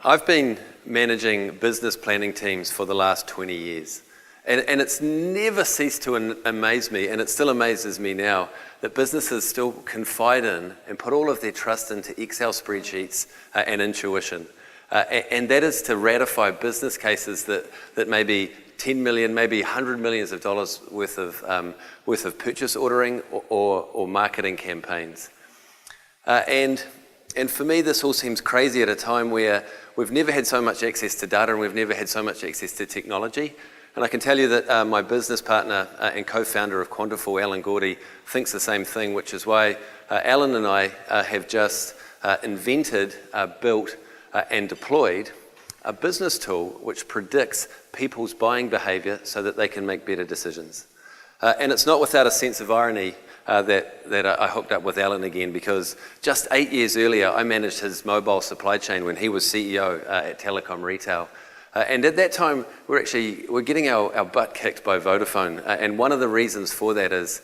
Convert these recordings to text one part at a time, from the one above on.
I've been managing business planning teams for the last 20 years. And it's never ceased to amaze me, and it still amazes me now, that businesses still confide in and put all of their trust into Excel spreadsheets and intuition. And that is to ratify business cases that may be 10 million, maybe $100 million worth of purchase ordering or marketing campaigns. And for me, this all seems crazy at a time where we've never had so much access to data and we've never had so much access to technology. And I can tell you that my business partner and co-founder of Quantiful, Alan Gordy, thinks the same thing, which is why Alan and I have just invented, built, and deployed a business tool which predicts people's buying behavior so that they can make better decisions. And it's not without a sense of irony that I hooked up with Alan again, because just 8 years earlier, I managed his mobile supply chain when he was CEO at Telecom Retail. And at that time, we're getting our butt kicked by Vodafone. And one of the reasons for that is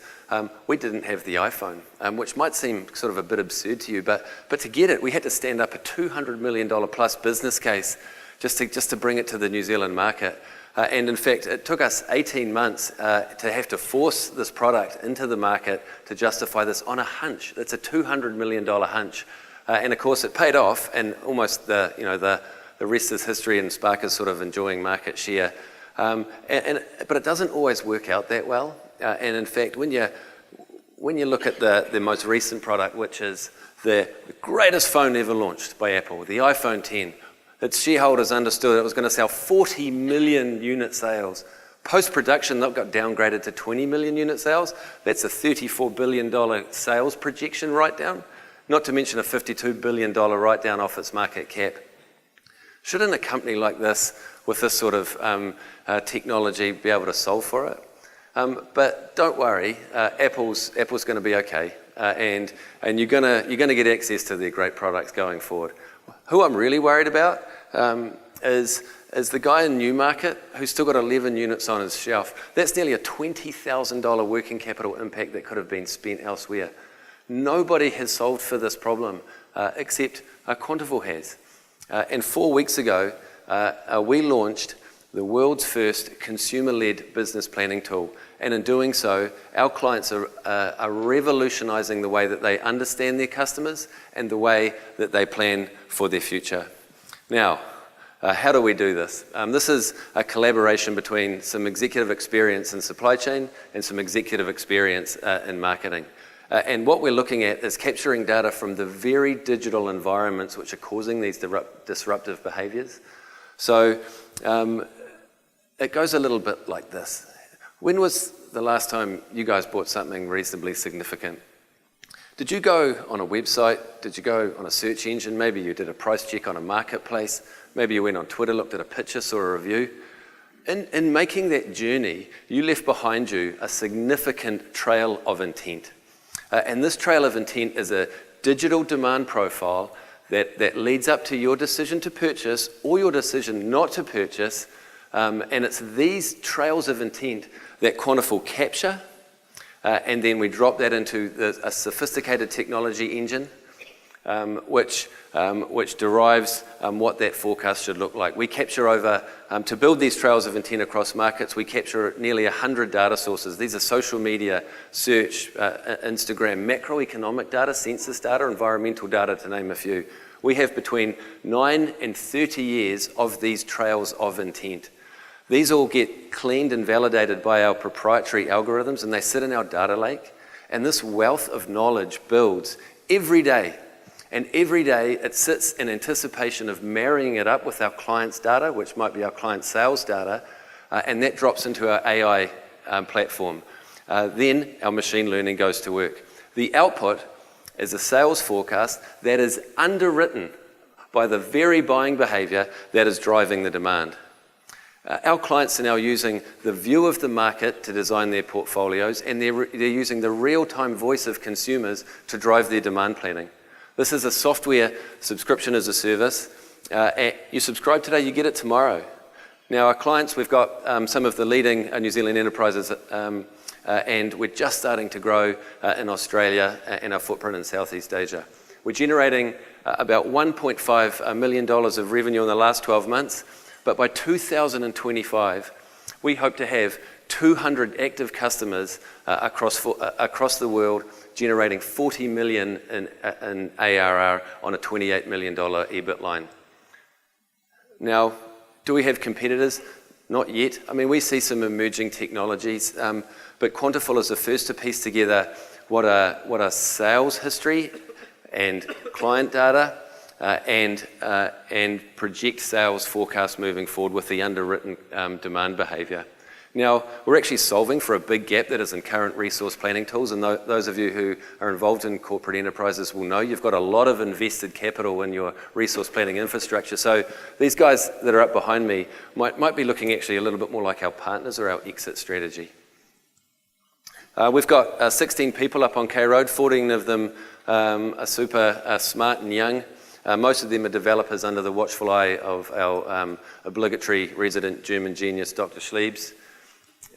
we didn't have the iPhone, which might seem sort of a bit absurd to you, but to get it, we had to stand up a $200 million plus business case just to bring it to the New Zealand market. And in fact, it took us 18 months to have to force this product into the market to justify this on a hunch. That's a $200 million hunch. And of course, it paid off, and almost the rest is history, and Spark is sort of enjoying market share. But it doesn't always work out that well. And in fact, when you look at the most recent product, which is the greatest phone ever launched by Apple, the iPhone X, its shareholders understood it was going to sell 40 million unit sales. Post-production, that got downgraded to 20 million unit sales. That's a $34 billion sales projection write-down, not to mention a $52 billion write-down off its market cap. Shouldn't a company like this, with this sort of technology, be able to solve for it? But don't worry, Apple's going to be okay, and you're going to get access to their great products going forward. Who I'm really worried about is the guy in Newmarket who's still got 11 units on his shelf. That's nearly a $20,000 working capital impact that could have been spent elsewhere. Nobody has solved for this problem except Quantiful has. And 4 weeks ago, we launched the world's first consumer-led business planning tool. And in doing so, our clients are revolutionizing the way that they understand their customers and the way that they plan for their future. Now, how do we do this? This is a collaboration between some executive experience in supply chain and some executive experience in marketing. And what we're looking at is capturing data from the very digital environments which are causing these disruptive behaviors. So it goes a little bit like this. When was the last time you guys bought something reasonably significant? Did you go on a website? Did you go on a search engine? Maybe you did a price check on a marketplace. Maybe you went on Twitter, looked at a picture, saw a review. In making that journey, you left behind you a significant trail of intent. And this trail of intent is a digital demand profile that leads up to your decision to purchase or your decision not to purchase. And it's these trails of intent that Quantiful capture, and then we drop that into a sophisticated technology engine, which derives what that forecast should look like. We capture to build these trails of intent across markets, we capture nearly 100 data sources. These are social media, search, Instagram, macroeconomic data, census data, environmental data, to name a few. We have between 9 and 30 years of these trails of intent. These all get cleaned and validated by our proprietary algorithms, and they sit in our data lake. And this wealth of knowledge builds every day. And every day it sits in anticipation of marrying it up with our clients' data, which might be our client sales data, and that drops into our AI platform. Then our machine learning goes to work. The output is a sales forecast that is underwritten by the very buying behavior that is driving the demand. Our clients are now using the view of the market to design their portfolios, and they're using the real-time voice of consumers to drive their demand planning. This is a software subscription as a service. You subscribe today, you get it tomorrow. Now, our clients, we've got some of the leading New Zealand enterprises, and we're just starting to grow in Australia and our footprint in Southeast Asia. We're generating about $1.5 million of revenue in the last 12 months, but by 2025, we hope to have 200 active customers across the world, generating 40 million in ARR on a $28 million EBIT line. Now, do we have competitors? Not yet. I mean, we see some emerging technologies, but Quantiful is the first to piece together what are sales history and client data and project sales forecast moving forward with the underwritten demand behavior. Now, we're actually solving for a big gap that is in current resource planning tools, and those of you who are involved in corporate enterprises will know you've got a lot of invested capital in your resource planning infrastructure. So these guys that are up behind me might be looking actually a little bit more like our partners or our exit strategy. We've got 16 people up on K Road, 14 of them are super smart and young. Most of them are developers under the watchful eye of our obligatory resident German genius, Dr. Schliebs.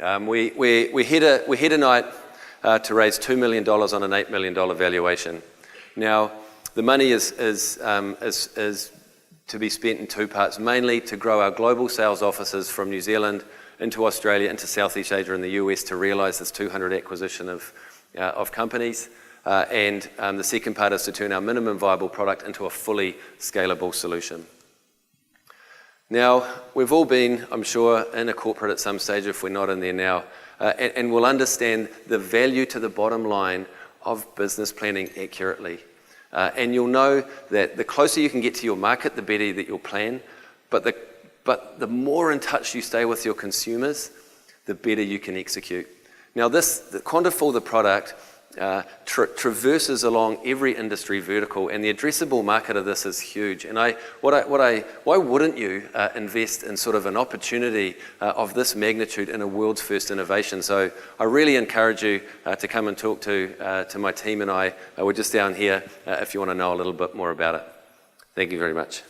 We're here tonight to raise $2 million on an $8 million valuation. Now, the money is to be spent in two parts, mainly to grow our global sales offices from New Zealand into Australia, into Southeast Asia and the US to realise this 200 acquisition of companies. And the second part is to turn our minimum viable product into a fully scalable solution. Now, we've all been, I'm sure, in a corporate at some stage, if we're not in there now, and we'll understand the value to the bottom line of business planning accurately. And you'll know that the closer you can get to your market, the better that you'll plan, but the more in touch you stay with your consumers, the better you can execute. Now, the Quantiful, the product, traverses along every industry vertical, and the addressable market of this is huge. And why wouldn't you invest in sort of an opportunity of this magnitude in a world's first innovation? So I really encourage you to come and talk to my team and I. We're just down here if you want to know a little bit more about it. Thank you very much.